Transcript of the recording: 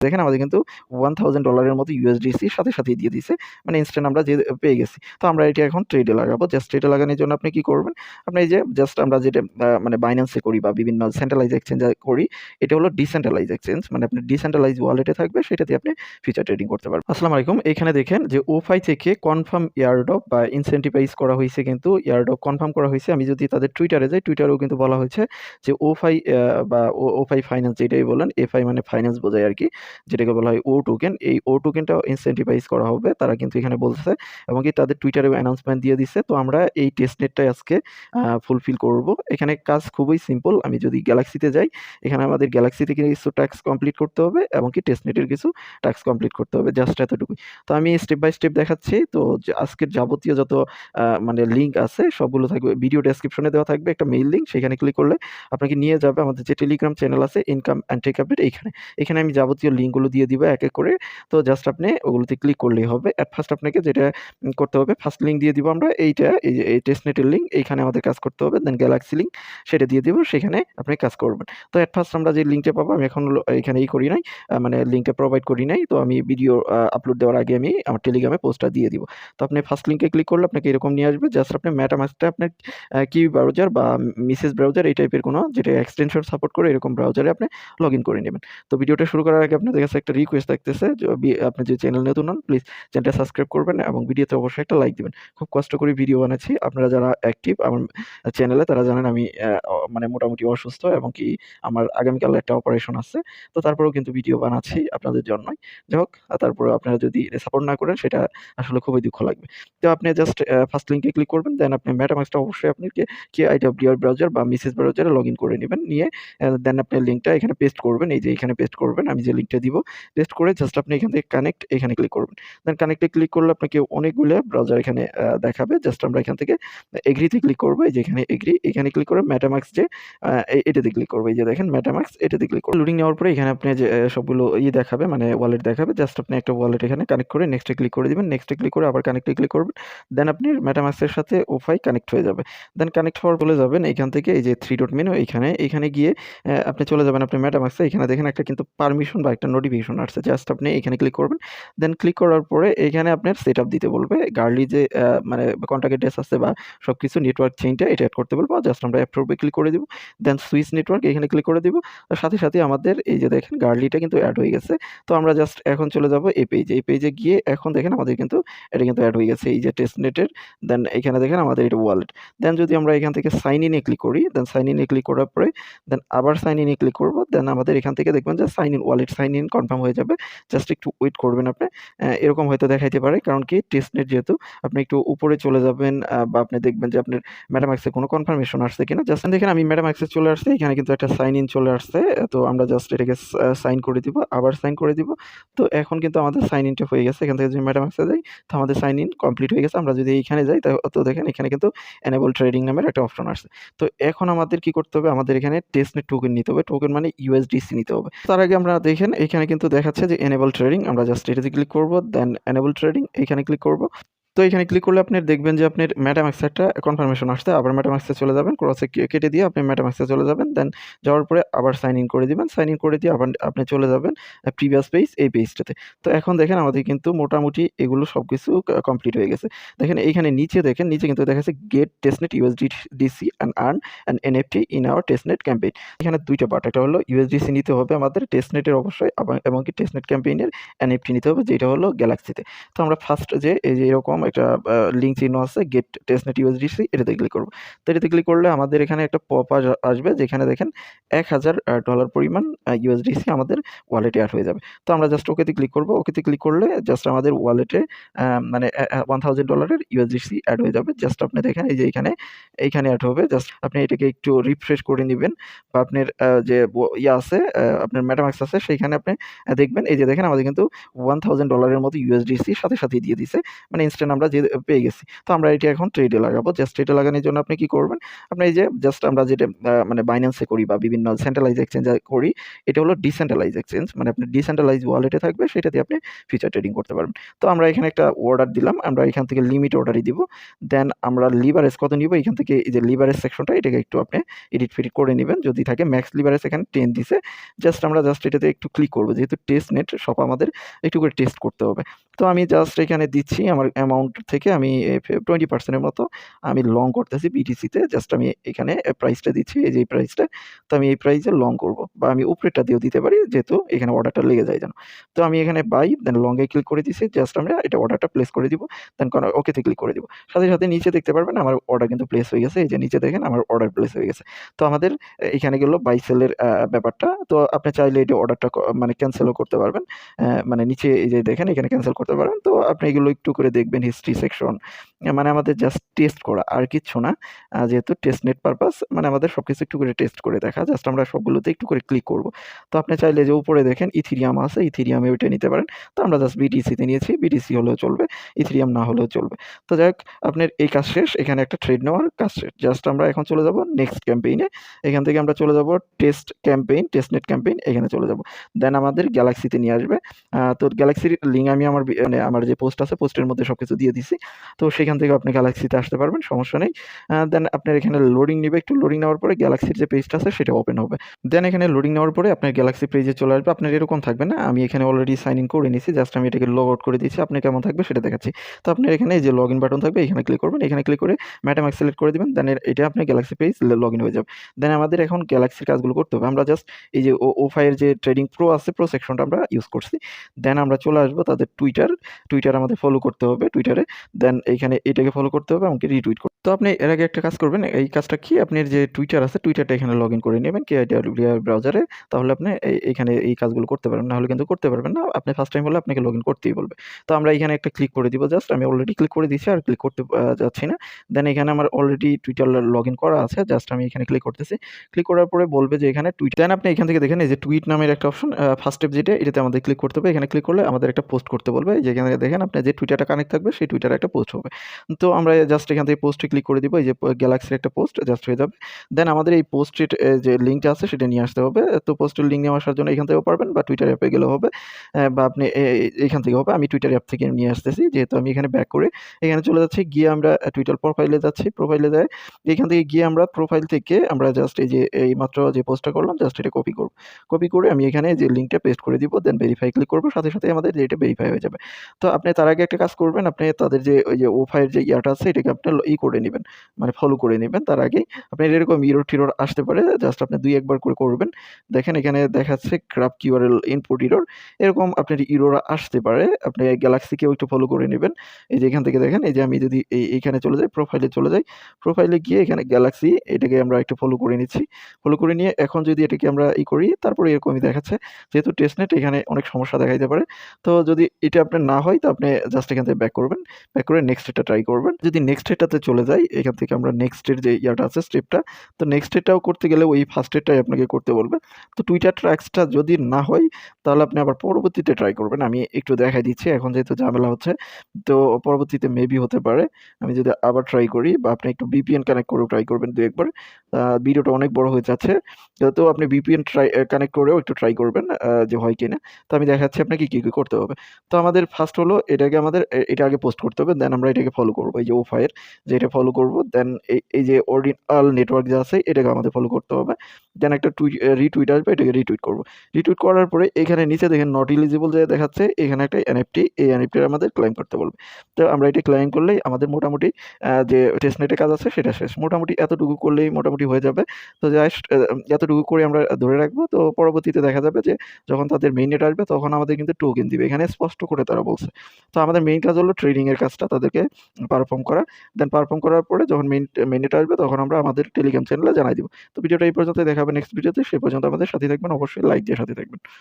দেখেন আমাদের কিন্তু $1000 মতো USDC সাথে সাথেই দিয়ে দিছে। মানে ইনস্ট্যান্ট আমরা যে পেয়ে গেছি। তো আমরা এটা এখন ট্রেডে লাগাবো। জাস্ট ট্রেডে লাগানোর জন্য আপনি কি করবেন? আপনি এই যে জাস্ট আমরা যেটা মানে Binance এ করি বা বিভিন্ন সেন্ট্রালাইজড এক্সচেঞ্জ এ করি, এটা হলো ডিসেন্ট্রালাইজড এক্সচেঞ্জ। মানে আপনি ডিসেন্ট্রালাইজড ওয়ালেটে থাকবে, সেটা দিয়ে আপনি ফিউচার ট্রেডিং করতে পারবেন। আসসালামু আলাইকুম। এখানে দেখেন যে Woofi থেকে কনফার্ম এয়ারড্রপ বা ইনসেন্টিভাইজ করা হইছে, কিন্তু এয়ারড্রপ কনফার্ম করা হইছে। আমি যদি তাদের টুইটারে যাই, টুইটারেও কিন্তু বলা হয়েছে যে Woofi বা Woofi ফাইন্যান্স যেটাই বলেন, FI মানে ফাইন্যান্স বোঝায় আরকি। যেটাকে বলা হয় O টোকেন, এই O টোকেনটাও ইনসেন্টিভাইজ করা হবে। তারা কিন্তু এখানে বলতেছে এবং কি তাদের টুইটারেও অ্যানাউন্সমেন্ট দিয়ে দিছে। তো আমরা এই টেস্টনেটটাই আজকে ফুলফিল করব। এখানে কাজ খুবই সিম্পল। আমি যদি গ্যালাক্সিতে যাই, এখানে আমাদের গ্যালাক্সি থেকে কিছু টাস্ক কমপ্লিট করতে হবে এবং কি টেস্টনেটের কিছু টাস্ক কমপ্লিট করতে হবে। জাস্ট এতটুকুই। তো আমি স্টেপ বাই স্টেপ দেখাচ্ছি। তো আজকের যাবতীয় যত মানে লিঙ্ক আছে সবগুলো থাকবে ভিডিও ডেসক্রিপশনে দেওয়া থাকবে একটা মেইল লিঙ্ক। সেখানে ক্লিক করলে আপনাকে নিয়ে যাবে আমাদের যে টেলিগ্রাম চ্যানেল আছে ইনকাম অ্যান্ড টেক আপডেট এইখানে। এখানে আমি যাবতীয় লিঙ্কগুলো দিয়ে দিব এক, এক করে। তো জাস্ট আপনি ওগুলোতে ক্লিক করলেই হবে। এট ফার্স্ট আপনাকে যেটা করতে হবে, ফার্স্ট লিঙ্ক দিয়ে দিব আমরা এইটা, এই যে এই টেস্টনেটের লিঙ্ক, এইখানে আমাদের কাজ করতে হবে। দেন গ্যালাক্সি লিঙ্ক সেটা দিয়ে দিব, সেখানে আপনি কাজ করবেন। তো এট ফার্স্ট আমরা যে লিঙ্কটা পাবো, আমি এখন এখানে করি নাই, মানে লিঙ্কটা প্রোভাইড করি নাই। তো আমি ভিডিও আপলোড দেওয়ার আগে আমি আমার টেলিগ্রামে পোস্টটা দিয়ে দিব। তো আপনি ফার্স্ট লিঙ্কে ক্লিক করলে আপনাকে এরকম নিয়ে আসবে। জাস্ট আপনি মেটামাস্কটা আপনার কিউই ব্রাউজার বা মিসেস ব্রাউজার এই টাইপের কোনো যেটা এক্সটেনশন সাপোর্ট করে এরকম ব্রাউজারে আপনি লগইন করে নেবেন। তো ভিডিওটা শুরু করার আগে আপনাদের কাছে একটা রিকোয়েস্ট থাকতেছে, আপনি যদি চ্যানেল নতুন হন প্লিজ চ্যানেলটা সাবস্ক্রাইব করবেন এবং ভিডিওতে অবশ্যই একটা লাইক দিবেন। খুব কষ্ট করে ভিডিও বানাচ্ছি। আপনারা যারা অ্যাক্টিভ আমার চ্যানেলে তারা জানেন আমি মানে মোটামুটি অসুস্থ এবং কি আমার আগামীকাল একটা অপারেশন আছে। তো তারপরেও কিন্তু ভিডিও বানাচ্ছি আপনাদের জন্যই। যাই হোক, তারপরেও আপনারা যদি সাপোর্ট না করেন সেটা আসলে খুবই দুঃখ লাগবে। তো আপনি জাস্ট ফার্স্ট লিঙ্কে ক্লিক করবেন। দেন আপনি মেটামাস্কটা অবশ্যই আপনি KIWR ব্রাউজার বা মিসেস ব্রাউজারে লগইন করে নিবেন। নিয়ে দেন আপনি লিঙ্কটা এখানে পেস্ট করবেন। এই যে এখানে পেস্ট করবেন। আমি যে লিঙ্কটা দিব, পেস্ট করে জাস্ট আপনি এখান থেকে কানেক্ট এখানে ক্লিক করবেন। দেন কানেক্টে ক্লিক করলে আপনাকে অনেকগুলো ব্রাউজার এখানে দেখাবে। জাস্ট আমরা এখান থেকে এগ্রিতে ক্লিক করব। এই যে এখানে এগ্রি, এখানে ক্লিক করে মেটামাস্ক যে এটাতে ক্লিক করব। এই যে দেখেন মেটামাস্ক, এটাতে ক্লিক করব। লোডিং নেওয়ার পরে এখানে আপনি যে সবগুলো দেখাবে, মানে ওয়ালেট দেখাবে। জাস্ট আপনি একটা ওয়ালেট এখানে কানেক্ট করে নেক্সটে ক্লিক করে দিবেন। নেক্সটে ক্লিক করে আবার কানেক্টে ক্লিক করবেন। দেন আপনার মেটামাস্কের সাথে Woofi কানেক্ট হয়ে যাবে। দেন কানেক্ট হওয়ার চলে যাবেন এইখান থেকে এই যে 3 ডট মেনু, এখানে গিয়ে আপনি চলে যাবেন আপনার মেটামাস্কে। এখানে দেখেন একটা কিন্তু পারমিশন বা একটা নোটিফিকেশন আসছে। জাস্ট আপনি এখানে ক্লিক করবেন। দেন ক্লিক করার পরে এখানে আপনার সেটআপ দিতে বলবে। গার্লি যে মানে কন্টাক্ট অ্যাড্রেস আছে বা সবকিছু নেটওয়ার্ক চেইনটা এটা এড করতে বলবো। জাস্ট আমরা অ্যাপ্রুভে ক্লিক করে দিব। দেন সুইচ নেটওয়ার্ক এখানে ক্লিক করে দিব। তার সাথে, সাথে আমাদের এই যে দেখেন গার্লিটা কিন্তু এড হয়ে গেছে। তো আমরা জাস্ট এখন চলে যাব এই পেজে। এই পেজে গিয়ে এখন দেখেন আমাদের কিন্তু এটা কিন্তু এড হয়ে গেছে এই যে টেস্টনেটের। দেন এখানে দেখেন আমাদের এটা ওয়ালেট। দেন যদি আমরা এখান থেকে সাইন ইন এ ক্লিক করি, দেন সাইন ইন এ ক্লিক করার পরে দেন আবার সাইন ইন এ ক্লিক করব। দেন আমাদের এখান থেকে দেখবেন যে sign in wallet sign in confirm হয়ে যাবে। জাস্ট একটু ওয়েট করবেন আপনি। এরকম হয়তো দেখাইতে পারে, কারণ কি টেস্টনেট যেহেতু আপনি একটু উপরে চলে যাবেন বা আপনি দেখবেন যে আপনার মেটামাস্কে কোনো কনফার্মেশন আসছে কিনা। জাস্ট দেখেন আমি মেটামাস্কে চলে আসছে, এখানে কিন্তু একটা সাইন ইন চলে আসছে। তো আমরা জাস্ট এটাকে সাইন করে দিব, আবার সাইন করে দিব। তো এখন কিন্তু আমাদের সাইন ইনটা হয়ে গেছে। এখান থেকে যদি মেটামাস্কে যাই, তো আমাদের সাইন ইন কমপ্লিট হয়ে গেছে। আমরা যদি এইখানে যাই তো দেখেন এখানে কিন্তু এনেবল ট্রেডিং নামের একটা অপশন আসছে। তো এখন আমাদের কি করতে হবে, আমাদের এখানে টেস্টনেট টোকেন নিতে হবে। টোকেন মানে USDC নিতে হবে। তার আগে আমরা দেখেন এখানে কিন্তু দেখাচ্ছে যে এনেবল ট্রেডিং। আমরা জাস্ট এটাতে ক্লিক করব। দেন এনেবল ট্রেডিং এখানে ক্লিক করব। তো এখানে ক্লিক করলে আপনি দেখবেন যে আপনার মেটামাস্কে একটা কনফার্মেশন আসছে। আবার মেটামাস্কে চলে যাবেন, ক্রসে কেটে দিয়ে আপনি মেটামাস্কে চলে যাবেন। দেন যাওয়ার পরে আবার সাইন ইন করে দিবেন। সাইন ইন করে দিয়ে আবার আপনি চলে যাবেন প্রিভিয়াস পেজ, এই পেজটাতে। তো এখন দেখেন আমাদের কিন্তু মোটামুটি এগুলো সবকিছু কমপ্লিট হয়ে গেছে। দেখেন এইখানে নিচে দেখেন, নিচে কিন্তু দেখা যাচ্ছে get testnet USDC and earn an NFT in our testnet campaign. এখানে 2টা পার্ট, একটা হলো USDC নিতে হবে আমাদের টেস্টনেটের অবশ্যই, এবং কি টেস্টনেট ক্যাম্পেইনের NFT নিতে হবে, যেটা হলো গ্যালাক্সিতে। তো আমরা ফার্স্ট যে এই যে এরকম একটা লিঙ্ক চিহ্ন আছে গেট টেস্টনেট USDC, এটাতে ক্লিক করব। তো এটাতে ক্লিক করলে আমাদের এখানে একটা পপ আসবে, যেখানে দেখেন $1000 পরিমাণ USDC আমাদের ওয়ালেটে অ্যাড হয়ে যাবে। তো আমরা জাস্ট ওকেতে ক্লিক করব। ওকেতে ক্লিক করলে জাস্ট আমাদের ওয়ালেটে মানে $1000 USDC অ্যাড হয়ে যাবে। জাস্ট আপনি দেখেন এই যে এইখানে অ্যাড হবে। জাস্ট আপনি এটাকে একটু রিফ্রেশ করে নিবেন বা আপনার যে আছে আপনার মেটামাস্ক আছে সেইখানে আপনি দেখবেন এই যে দেখেন আমাদের কিন্তু $1000 মতো USDC সাথে সাথেই দিয়ে দিছে। মানে ইনস্ট্যান্ট ইনস্ট্যান্ট আমরা যে পেয়ে গেছি। তো আমরা এটি এখন ট্রেডে লাগাবো। জাস্ট ট্রেডে লাগানোর জন্য আপনি কি করবেন? আপনি এই যে জাস্ট আমরা যেটা মানে Binance এ করি বা বিভিন্ন সেন্ট্রালাইজ এক্সচেঞ্জ এ করি, এটা হলো ডিসেন্ট্রালাইজ এক্সচেঞ্জ। মানে আপনি ডিসেন্ট্রালাইজ ওয়ালেটে থাকবে, সেটা দিয়ে আপনি ফিউচার ট্রেডিং করতে পারবেন। তো আমরা এখানে একটা অর্ডার দিলাম। আমরা এখান থেকে লিমিট অর্ডারই দিব। দেন আমরা লিভারেজ কত নিব? এখান থেকে এই যে লিভারেজ সেকশনটা, এটাকে একটু আপনি এডিট ফেডিট করে নিবেন। যদি থাকে ম্যাক্স লিভারেজ এখানে 10 দিছে। আমরা এটাতে একটু ক্লিক করব। যেহেতু টেস্টনেট সব আমাদের একটু করে টেস্ট করতে হবে। তো আমি জাস্ট এখানে দিচ্ছি আমার অ্যামাউন্ট থেকে আমি 20% এর মতো আমি লং করতেছি বিটিসিতে। জাস্ট আমি এখানে প্রাইসটা দিচ্ছি, এই যে এই প্রাইসটা। তো আমি এই প্রাইসে লং করব, বা আমি উপরেরটা দিয়েও দিতে পারি, যেহেতু এখানে অর্ডারটা লেগে যায় যেন। তো আমি এখানে বাই দেন লং এ ক্লিক করে দিছি। জাস্ট আমরা এটা অর্ডারটা প্লেস করে দিব। দেন ওকেতে ক্লিক করে দিব। সাথে, সাথে নিচে দেখতে পারবেন আমার অর্ডার কিন্তু প্লেস হয়ে গেছে। এই যে নিচে দেখেন আমার অর্ডার প্লেস হয়ে গেছে। তো আমাদের এখানে গেল বাই সেলের ব্যাপারটা। তো আপনি চাইলে এটা অর্ডারটা মানে ক্যানসেলও করতে পারবেন। মানে নিচে এই যে দেখেন এখানে ক্যানসেল করতে পারবেন। তো আপনি এগুলো একটু করে দেখবেন হিস্ট্রি সেকশন। মানে আমাদের জাস্ট টেস্ট করা আর কিচ্ছু না। যেহেতু টেস্টনেট পারপাস, মানে আমাদের সবকিছু একটু করে টেস্ট করে দেখা। জাস্ট আমরা সবগুলোতে একটু করে ক্লিক করব। তো আপনি চাইলে যে উপরে দেখেন ইথেরিয়াম আছে, ইথেরিয়ামে ওইটা নিতে পারেন। তো আমরা জাস্ট বিটিসিতে নিয়েছি। বিটিসি হলেও চলবে, ইথেরিয়াম না হলেও চলবে। তো যাই হোক, আপনার এই কাজ শেষ। এখানে একটা ট্রেড নেওয়ার কাজ শেষ। জাস্ট আমরা এখন চলে যাব নেক্সট ক্যাম্পেইনে। এখান থেকে আমরা চলে যাব টেস্ট ক্যাম্পেইন, টেস্টনেট ক্যাম্পেইন, এখানে চলে যাব। দেন আমাদের গ্যালাক্সিতে নিয়ে আসবে। তো গ্যালাক্সির লিঙ্ক আমি আমার মানে আমার যে পোস্ট আছে, পোস্টের মধ্যে সবকিছু দিয়ে দিছি। তো সেখান থেকে আপনি গ্যালাক্সিতে আসতে পারবেন, সমস্যা নেই। দেন আপনার এখানে লোডিং নিবে। একটু লোডিং নেওয়ার পরে গ্যালাক্সির যে পেজটা আছে সেটা ওপেন হবে। দেন এখানে লোডিং নেওয়ার পরে আপনার গ্যালাক্সি পেজে চলে আসবে। আপনার এরকম থাকবে না। আমি এখানে অলরেডি সাইন ইন করে নিয়েছি। জাস্ট আমি এটাকে লগ আউট করে দিয়েছি। আপনার কেমন থাকবে সেটা দেখাচ্ছি। তো আপনার এখানে এই যে লগইন বাটন থাকবে, এখানে ক্লিক করবেন। এখানে ক্লিক করে মেটামাস্ক সিলেক্ট করে দিবেন। দেন এটা আপনার গ্যালাক্সি পেজ লগইন হয়ে যাবে। দেন আমাদের এখন গ্যালাক্সির কাজগুলো করতে হবে। আমরা জাস্ট এই যে ওফাই এর যে ট্রেডিং প্রো আছে, প্রো সেকশনটা আমরা ইউজ করছি। দেন আমরা চলে আসবো তাদের টুইটার আমাদের ফলো করতে হবে টুইটারে। দেন এইখানে এটাকে ফলো করতে হবে, আমাকে রিটুইট করতে। তো আপনি এর আগে একটা কাজ করবেন। এই কাজটা কি, আপনার যে টুইটার আছে, টুইটারটা এখানে লগ ইন করে নেবেন ব্রাউজারে। তাহলে আপনি এইখানে এই কাজগুলো করতে পারবেন, না হলে কিন্তু করতে পারবেন না। আপনি ফার্স্ট টাইম হলে আপনাকে লগ ইন করতেই বলবে। তো আমরা এখানে একটা ক্লিক করে দিব। জাস্ট আমি অলরেডি ক্লিক করে দিয়েছি, আর ক্লিক করতে যাচ্ছি না। দেন এখানে আমার অলরেডি টুইটার লগ ইন করা আছে। জাস্ট আমি এখানে ক্লিক করতেছি। ক্লিক করার পরে বলবে যে এখানে টুইট। দেন আপনি এখান থেকে দেখেন এই যে টুইট নামের একটা অপশন, ফার্স্ট স্টেপ যেটা, এটাতে আমাদের ক্লিক করতে হবে। এখানে ক্লিক করলে আমাদের একটা পোস্ট করতে বলবে। যেখানে দেখেন আপনার যে টুইটারটা কানেক্ট থাকবে, সেই টুইটারে একটা পোস্ট হবে। তো আমরা জাস্ট এখান থেকে পোস্টে ক্লিক করে দিব। এই যে গ্যালাক্সির একটা পোস্ট জাস্ট হয়ে যাবে। দেন আমাদের এই পোস্টের যে লিঙ্কটা আছে সেটা নিয়ে আসতে হবে। তো পোস্টের লিঙ্ক নিয়ে আসার জন্য এখান থেকেও পারবেন, বা টুইটার অ্যাপে গেলেও হবে, বা আপনি এইখান থেকে হবে। আমি টুইটার অ্যাপ থেকে নিয়ে আসতেছি, যেহেতু আমি এখানে ব্যাক করে এখানে চলে যাচ্ছি। গিয়ে আমরা টুইটার প্রোফাইলে যাচ্ছি। প্রোফাইলে যায় এখান থেকে গিয়ে আমরা প্রোফাইল থেকে আমরা জাস্ট এই যে এইমাত্র যে পোস্টটা করলাম, জাস্ট এটা কপি করব। কপি করে আমি এখানে যে লিঙ্কটা পেস্ট করে দিব। দেন ভেরিফাই ক্লিক করব। সাথে, সাথে আমাদের এটা ভেরিফাই হয়ে যাবে। তো আপনি তার আগে একটা কাজ করবেন। আপনি তাদের যে ওই যে ওফাই এর যে ইয়াটা আছে, এটাকে আপনি করে নিবেন, মানে ফলো করে নিবেন। তার আগেই আপনার এরকম এরর আসতে পারে। জাস্ট আপনি ২-১ বার করে করবেন। দেখেন এখানে দেখাচ্ছে ক্রাপ কিউআরএল ইনপুট এরর। এরকম আপনার এরর আসতে পারে। আপনি গ্যালাক্সিকেও একটু ফলো করে নিবেন। এই যে এখান থেকে দেখেন, এই যে আমি যদি এইখানে চলে যাই, প্রোফাইলে চলে যাই। প্রোফাইলে গিয়ে এখানে গ্যালাক্সি, এটাকে আমরা একটু ফলো করে নিচ্ছি। ফলো করে নিয়ে এখন যদি এটাকে আমরা করি, তারপরে এরকমই দেখাচ্ছে। যেহেতু টেস্টনেট, এখানে অনেক সমস্যা দেখাইতে পারে। তো যদি এটা আপনার না হয়, তো আপনি জাস্ট এখান থেকে ব্যাক করবেন। ব্যাক করে নেক্সট এটা ট্রাই করবেন। যদি নেক্সট এটাতে চলে যাই, এখান থেকে আমরা নেক্সট এর যে ইয়াটা আছে, স্টেপটা, তো নেক্সট এটাও করতে গেলে ওই ফার্স্ট এরটাই আপনাকে করতে বলবে। তো টুইটার ট্র্যাক্সটা যদি না হয়, তাহলে আপনি আবার পরবর্তীতে ট্রাই করবেন। আমি একটু দেখাই দিচ্ছি, এখন যেহেতু ঝামেলা হচ্ছে। তো পরবর্তীতে মেবি হতে পারে। আমি যদি আবার ট্রাই করি, বা আপনি একটু ভিপিএন কানেক্ট করেও ট্রাই করবেন ২-১ বার। ভিডিওটা অনেক বড় হয়ে যাচ্ছে। তো আপনি ভিপিএন কানেক্ট করেও একটু ট্রাই করবেন, যে হয় কিনা। তো আমি দেখাচ্ছি আপনাকে কি করতে হবে। তো আমাদের ফার্স্ট হলো এটাকে আমাদের এটা আগে পোস্ট করতে হবে। দেন আমরা এটাকে ফলো করব। এই যে ওফাই এর যে এটা ফলো করব। দেন এই যে অরিজিনাল নেটওয়ার্ক যা আছে, এটাকে আমাদের ফলো করতে হবে। দেন একটা রিটুইট আসবে, এটাকে রিটুইট করব। রিটুইট করার পরে এখানে নিচে দেখেন নট এলিজিবল যে দেখাচ্ছে, এখানে একটা এনএফটি, এই এনএফটি আমাদের ক্লেম করতে বলবে। তো আমরা এটা ক্লেম করলেই আমাদের মোটামুটি যে টেস্টনেটে কাজ আছে সেটা শেষ। মোটামুটি এতটুকু করলেই মোটামুটি হয়ে যাবে। তো জাস্ট এতটুকু করে আমরা ধরে রাখবো। তো পরবর্তীতে দেখা যাবে যে যখন তাদের মেইন নেট আসবে, তখন আমাদের কিন্তু টোকেন দিবে। এখানে স্পষ্ট করে তারা বলছে। তো আমাদের মেইন কাজ হলো ট্রেডিং এর কাজটা তাদেরকে পারফর্ম করা। দেন পারফর্ম করার পরে যখন মেইন নেট আসবে, তখন আমরা আমাদের টেলিগ্রাম চ্যানেলে জানাই দিব। তো ভিডিওটা এই পর্যন্তই, দেখা হবে নেক্সট ভিডিওতে। সে পর্যন্ত আমাদের সাথে থাকবেন, অবশ্যই লাইক দিয়ে সাথে থাকবেন।